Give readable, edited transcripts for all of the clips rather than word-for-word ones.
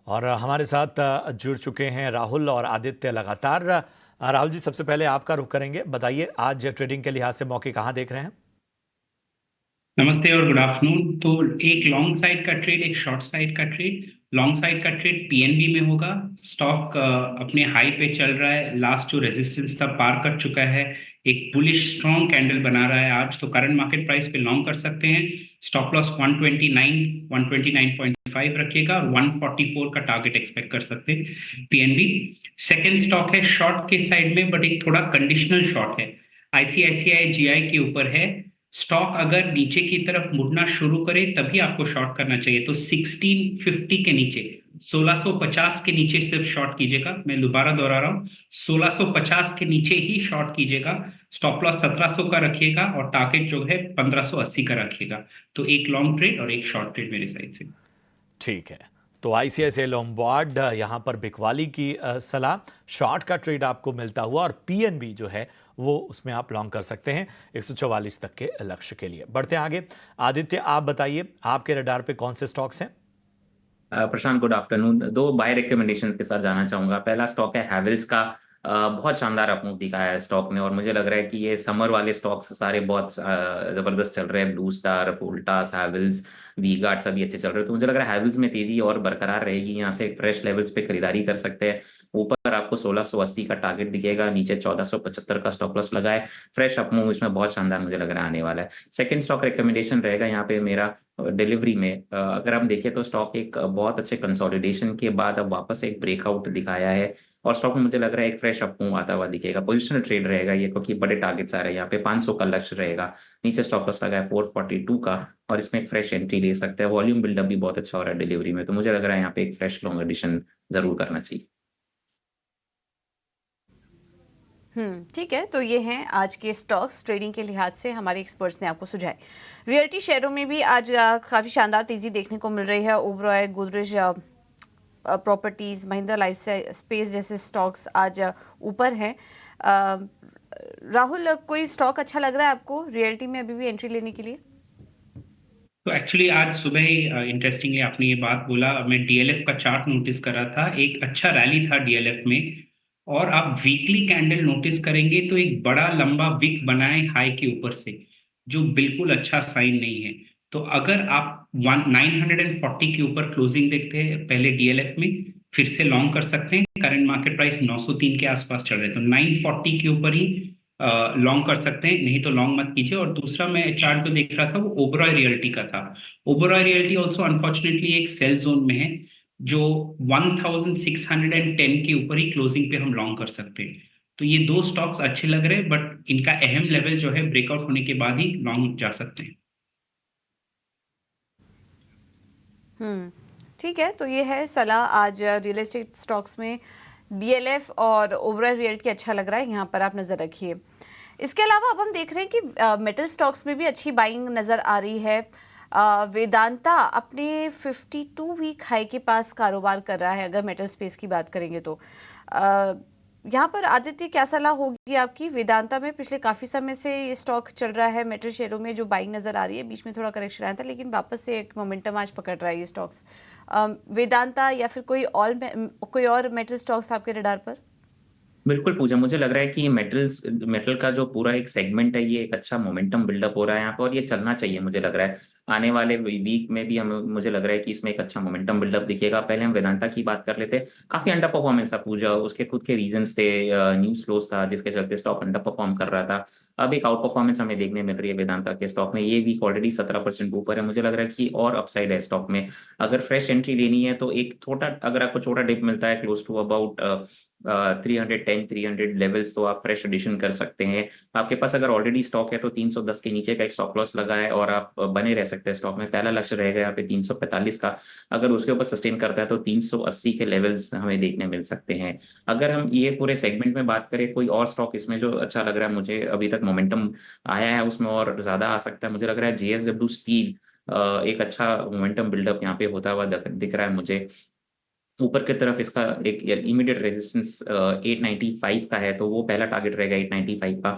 और हमारे साथ जुड़ चुके हैं राहुल और आदित्य लगातार। राहुल जी, सबसे पहले आपका रुख करेंगे। बताइए, आज ट्रेडिंग के लिहाज से मौके कहाँ देख रहे हैं? नमस्ते और गुड आफ्टरनून। तो एक लॉन्ग साइड का ट्रेड, एक शॉर्ट साइड का ट्रेड। लॉन्ग साइड का ट्रेड पीएनबी में होगा। स्टॉक अपने हाई पे चल रहा है, लास्ट जो रेजिस्टेंस था पार कर चुका है। एक बुलिश स्ट्रॉन्ग कैंडल बना रहा है आज, तो करंट मार्केट प्राइस पे लॉन्ग कर सकते हैं। स्टॉप लॉस 129, 129.5 रखिएगा और 144 का टारगेट एक्सपेक्ट कर सकते हैं पीएनबी। सेकेंड स्टॉक है शॉर्ट के साइड में, बट एक थोड़ा कंडीशनल शॉर्ट है। आईसीआईसीआई जीआई के ऊपर है। स्टॉक अगर नीचे की तरफ मुड़ना शुरू करे तभी आपको शॉर्ट करना चाहिए। तो 1650 के नीचे, 1650 के नीचे सिर्फ शॉर्ट कीजिएगा। मैं दोबारा दोहरा रहा हूँ, 1650 के नीचे ही शॉर्ट कीजिएगा। स्टॉप लॉस 1700 का रखिएगा और टारगेट जो है 1580 का रखिएगा। तो एक लॉन्ग ट्रेड और एक शॉर्ट ट्रेड मेरे साइड से। ठीक है, तो आईसीआईसीआई लोम्बार्ड यहाँ पर बिकवाली की सलाह, शॉर्ट का ट्रेड आपको मिलता हुआ, और पीएनबी जो है वो उसमें आप लॉन्ग कर सकते हैं 144 तक के लक्ष्य के लिए। बढ़ते हैं आगे। आदित्य, आप बताइए, आपके रडार पे कौन से स्टॉक्स हैं? प्रशांत, गुड आफ्टरनून। दो बाय रिकमेंडेशन के साथ जाना चाहूंगा। पहला स्टॉक है हैवेल्स का। बहुत शानदार अपमूव दिखाया है स्टॉक ने, और मुझे लग रहा है कि ये समर वाले स्टॉक्स सारे बहुत जबरदस्त चल रहे हैं। ब्लू स्टार, वोल्टास, हैवेल्स, वी गार्ड सभी अच्छे चल रहे हैं। तो मुझे लग रहा है हैवेल्स में तेजी और बरकरार रहेगी। यहाँ से फ्रेश लेवल्स पे खरीदारी कर सकते हैं। ऊपर आपको 1680 का टारगेट दिखेगा, नीचे 1475 का स्टॉप लॉस लगा है। फ्रेश अपमूव इसमें बहुत शानदार मुझे लग रहा है आने वाला है। सेकंड स्टॉक रिकमेंडेशन रहेगा यहाँ पे मेरा डिलीवरी में। अगर हम देखें तो स्टॉक एक बहुत अच्छे कंसोलिडेशन के बाद अब वापस एक ब्रेकआउट दिखाया है, और स्टॉक में मुझे लग रहा है एक फ्रेश अपमूव आता हुआ दिखेगा। पोजिशनल ट्रेड रहेगा ये, क्योंकि बड़े टारगेट्स आ रहे हैं यहाँ पे। 500 का लक्ष्य रहेगा, नीचे स्टॉप लॉस लगा है 442 का, और इसमें एक फ्रेश एंट्री ले सकते हैं। वॉल्यूम बिल्डअप भी बहुत अच्छा हो रहा है डिलीवरी में, तो मुझे लग रहा है यहाँ पे एक फ्रेश लॉन्ग एडिशन जरूर करना चाहिए। ठीक है। तो ये हैं आज के स्टॉक्स ट्रेडिंग के लिहाज से हमारे एक्सपर्ट्स ने आपको सुझाए। रियल्टी शेयरों में भी आज काफ़ी शानदार तेज़ी देखने को मिल रही है। Oberoi, Godrej properties, Mahindra life space जैसे स्टॉक्स आज ऊपर हैं। राहुल, कोई स्टॉक अच्छा लग रहा है आपको रियल्टी में अभी भी एंट्री लेने के लिए? तो एक्चुअली आज सुबह ही इंटरेस्टिंगली आपने ये बात बोला, मैं डीएलएफ का चार्ट नोटिस कर रहा था। एक अच्छा रैली था डीएलएफ में, और आप वीकली कैंडल नोटिस करेंगे तो एक बड़ा लंबा विक बना है हाई के ऊपर से, जो बिल्कुल अच्छा साइन नहीं है। तो अगर आप 940 के ऊपर क्लोजिंग देखते हैं पहले डीएलएफ में, फिर से लॉन्ग कर सकते हैं। करंट मार्केट प्राइस 903 के आसपास चल रहे हैं, तो 940 के ऊपर ही लॉन्ग कर सकते हैं, नहीं तो लॉन्ग मत कीजिए। और दूसरा मैं चार्ट जो देख रहा था वो ओबरॉय रियल्टी का था। ओबरॉय रियल्टी ऑल्सो अनफॉर्चुनेटली एक सेल जोन में है, जो 1610 के ऊपर ही क्लोजिंग पे हम लॉन्ग कर सकते हैं। तो ये दो स्टॉक्स अच्छे लग रहे हैं, बट इनका अहम लेवल जो है ब्रेकआउट होने के बाद ही लॉन्ग जा सकते हैं। ठीक है। तो ये है सलाह आज रियल एस्टेट स्टॉक्स में। डीएलएफ और ओबरॉय रियल्टी अच्छा लग रहा है, यहाँ पर आप नज़र रखिए। इसके अलावा अब हम देख रहे हैं कि मेटल स्टॉक्स में भी अच्छी बाइंग नज़र आ रही है। वेदांता अपने 52 वीक हाई के पास कारोबार कर रहा है, अगर मेटल स्पेस की बात करेंगे तो। यहाँ पर आदित्य, क्या सलाह होगी आपकी? वेदांता में पिछले काफ़ी समय से ये स्टॉक चल रहा है, मेटल शेयरों में जो बाइंग नज़र आ रही है। बीच में थोड़ा करेक्शन आया था, लेकिन वापस से एक मोमेंटम आज पकड़ रहा है ये स्टॉक्स। वेदांता या फिर कोई और मेटल स्टॉक्स आपके रडार पर? बिल्कुल पूजा, मुझे लग रहा है कि मेटल का जो पूरा एक सेगमेंट है, ये एक अच्छा मोमेंटम बिल्डअप हो रहा है यहाँ पर, और ये चलना चाहिए। मुझे लग रहा है आने वाले वीक में भी हमें, मुझे लग रहा है कि इसमें एक अच्छा मोमेंटम बिल्डअप दिखेगा। पहले हम वेदांता की बात कर लेते हैं। काफी अंडर परफॉर्मेंस था पूजा, उसके खुद के रीजंस थे। न्यूज फ्लोज था जिसके चलते स्टॉक अंडर परफॉर्म कर रहा था। अब एक आउट परफॉर्मेंस हमें देखने मिल रही है वेदांता के स्टॉक में। ये वीक ऑलरेडी 17% ऊपर है। मुझे लग रहा है कि और अपसाइड है स्टॉक में। अगर फ्रेश एंट्री लेनी है तो एक छोटा, अगर आपको छोटा डिप मिलता है क्लोज टू अबाउट 310, 300 लेवल्स, तो आप फ्रेश एडिशन कर सकते हैं। आपके पास अगर ऑलरेडी स्टॉक है तो 310 के नीचे का एक स्टॉप लॉस लगा है, और आप बने रह सकते हैं स्टॉक में। पहला लक्ष्य रहेगा यहाँ पे 345 का। अगर उसके ऊपर सस्टेन करता है तो 380 के लेवल्स हमें देखने मिल सकते हैं। अगर हम ये पूरे सेगमेंट में बात करें, कोई और स्टॉक इसमें जो अच्छा लग रहा है मुझे, अभी तक मोमेंटम आया है उसमें और ज्यादा आ सकता है, मुझे लग रहा है जेएसडब्ल्यू स्टील। एक अच्छा मोमेंटम बिल्डअप यहाँ पे होता हुआ दिख रहा है मुझे। ऊपर की तरफ इसका एक इमीडिएट रेजिस्टेंस 895 का है, तो वो पहला टारगेट रहेगा 895 का।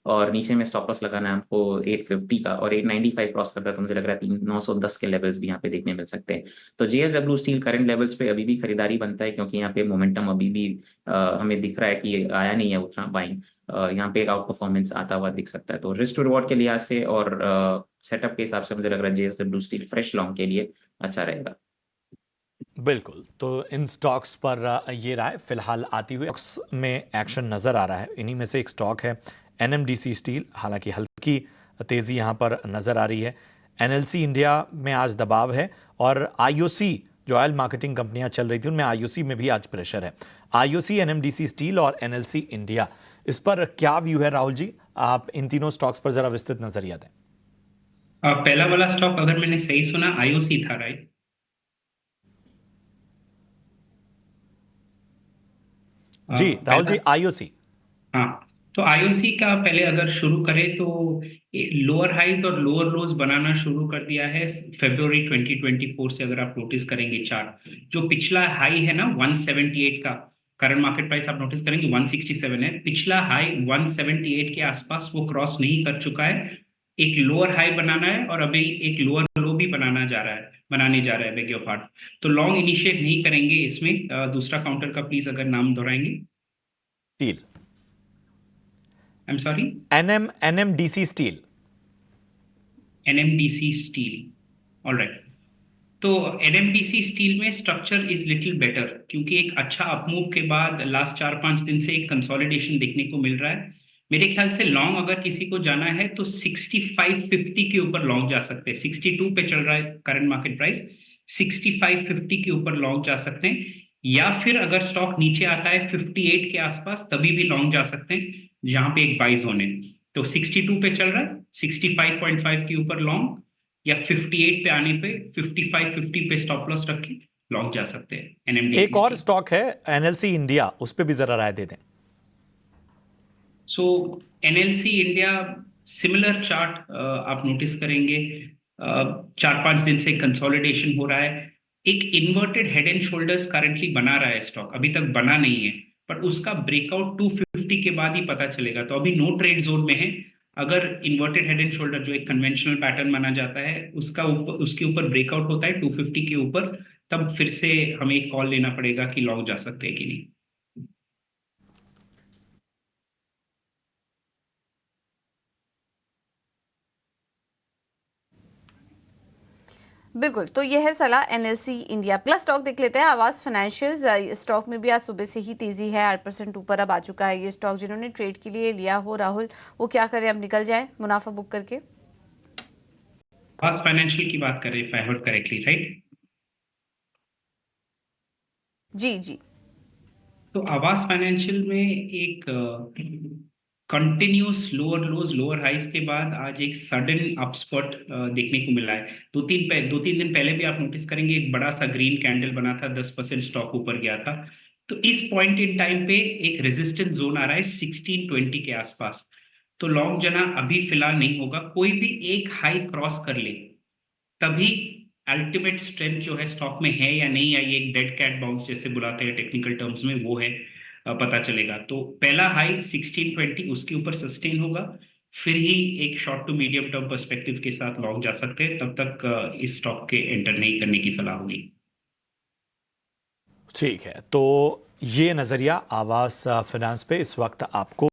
और नीचे में स्टॉप लॉस लगाना है हमको 850 का, और 895 क्रॉस करता है तो मुझे लग रहा है 910 के लेवल्स भी यहाँ पे देखने मिल सकते हैं। तो JSW स्टील करंट लेवल्स पे अभी भी खरीदारी बनता है, क्योंकि यहाँ पे मोमेंटम अभी भी हमें दिख रहा है कि आया नहीं है उतना बाइंग, यहाँ पे एक आउट परफॉर्मेंस आता हुआ दिख सकता है। तो रिस्क टू रिवॉर्ड के लिहाज से और सेटअप के हिसाब से मुझे लग रहा है JSW स्टील फ्रेश लॉन्ग के लिए अच्छा रहेगा। बिल्कुल, तो इन स्टॉक्स पर ये राय फिलहाल आती हुई स्टॉक्स में एक्शन नजर आ रहा है। इन्हीं में से एक स्टॉक है NMDC स्टील, हालांकि हल्की तेजी यहां पर नजर आ रही है। NLC इंडिया में आज दबाव है और IOC जो ऑयल मार्केटिंग कंपनियां चल रही थी उनमें IOC में भी आज प्रेशर है। IOC, NMDC स्टील और NLC इंडिया, इस पर क्या व्यू है राहुल जी? आप इन तीनों स्टॉक्स पर जरा विस्तृत नजरिया दें। पहला वाला स्टॉक अगर मैंने सही सुना IOC था, राइट? जी राहुल जी, पहला, IOC। हाँ, तो आईओसी का पहले अगर शुरू करें तो लोअर हाइज और लोअर लोज बनाना शुरू कर दिया है फरवरी 2024 से। अगर आप नोटिस करेंगे चार्ट, जो पिछला हाई है ना 178 का, करंट मार्केट प्राइस आप नोटिस करेंगे 167 है, पिछला हाई 178 के आसपास वो क्रॉस नहीं कर चुका है। एक लोअर हाई बनाना है और अभी एक लोअर लो भी बनाने जा रहा है, बेग योर पार्ट। तो लॉन्ग इनिशिएट नहीं करेंगे इसमें। दूसरा काउंटर का प्लीज अगर नाम दोहराएंगे। Steel, I am sorry, NMDC steel. NMDC steel, alright. तो NMDC स्टील में स्ट्रक्चर इज लिटिल बेटर, क्योंकि एक अच्छा अपमूव के बाद लास्ट 4-5 दिन से एक कंसोलिडेशन देखने को मिल रहा है। मेरे ख्याल से लॉन्ग अगर किसी को जाना है तो 6550 के ऊपर लॉन्ग जा सकते हैं। 62 पे चल रहा है करंट मार्केट प्राइस, 6550 के ऊपर लॉन्ग जा सकते हैं। या फिर अगर स्टॉक नीचे आता है 58 के आसपास, तभी भी लॉन्ग जा सकते हैं, जहां पे एक बाई जोन है। तो 62 पे चल रहा है, 65.5 के ऊपर लॉन्ग, या 58 पे आने पे 55-50 पे स्टॉप लॉस रख के लॉन्ग जा सकते हैं NMDC एक और स्टील। स्टॉक है NLC इंडिया, उस पर भी जरा राय दे दें। सो NLC इंडिया, सिमिलर चार्ट आप नोटिस करेंगे, 4-5 दिन से कंसोलिडेशन हो रहा है। एक inverted head and shoulders currently बना रहा है स्टॉक, अभी तक बना नहीं है, पर उसका ब्रेकआउट 250 के बाद ही पता चलेगा। तो अभी नो ट्रेड जोन में है। अगर इन्वर्टेड हेड एंड शोल्डर, जो एक कन्वेंशनल पैटर्न माना जाता है, उसके ऊपर ब्रेकआउट होता है 250 के ऊपर, तब फिर से हमें एक कॉल लेना पड़ेगा कि लॉन्ग जा सकते हैं कि नहीं। बिल्कुल, तो ये है सलाह NLC इंडिया। प्लस स्टॉक देख लेते हैं, आवास फाइनेंशियल्स। स्टॉक में भी आज सुबह से ही तेजी है, 8% ऊपर अब आ चुका है ये स्टॉक। जिन्होंने ट्रेड के लिए लिया हो राहुल, वो क्या करें, अब निकल जाए मुनाफा बुक करके? फास्ट फाइनेंशियल की बात करें, if I heard correctly, right? जी जी। तो आवास फाइनेंशियल में एक कंटिन्यूस लोअर लोज लोअर हाइस के बाद आज एक सडन अपस्पर्ट देखने को मिला है। 2-3 दिन पहले भी आप नोटिस करेंगे एक बड़ा सा ग्रीन कैंडल बना था, 10% स्टॉक ऊपर गया था। तो इस पॉइंट इन टाइम पे एक रेजिस्टेंस जोन आ रहा है 1620 के आसपास। तो लॉन्ग जाना अभी फिलहाल नहीं होगा। कोई भी एक हाई क्रॉस कर ले, तभी अल्टीमेट स्ट्रेंथ जो है स्टॉक में है या नहीं, या ये एक डेड कैट बाउंस जैसे बुलाते हैं टेक्निकल टर्म्स में, वो है, पता चलेगा। तो पहला हाई 1620, उसके ऊपर सस्टेन होगा, फिर ही एक short to medium term perspective के साथ लॉन्ग जा सकते हैं। तब तक इस स्टॉक के एंटर नहीं करने की सलाह होगी। ठीक है, तो ये नजरिया आवास फाइनेंस पे इस वक्त आपको